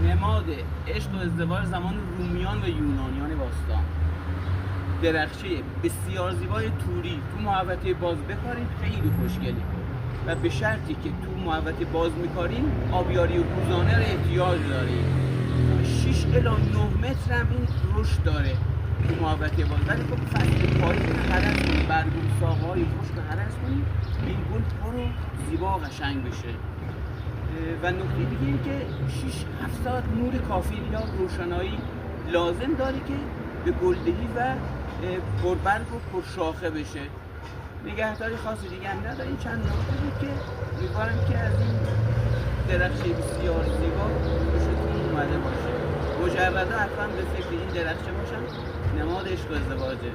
نماد عشق و ازدواج زمان رومیان و یونانیان باستان. درخچه بسیار زیبای توری تو محوطه باز بکارید، خیلی خوشگلی و به شرطی که تو محوطه باز میکاریم آبیاری روزانه رو احتیاج داریم. 6 الی 9 متر هم این رشد داره تو محوطه باز، ولی خب فصل پاییز هرس کنید، برگون ساقه‌های خشک هرس کنید این گل ها رو زیبا و قشنگ بشه. و نکته دیگه این که 6-7 ساعت نور کافی یا روشنایی لازم داره که به گلدهی و پربرگ و پرشاخه بشه. نگهداری خاص دیگه هم نداره. این چند نکته بود که امیدوارم که از این درخچه بسیار زیبا خوشتون اومده باشه. مجردا حتما به فکر این درخچه باشن، نماد عشق و ازدواجه.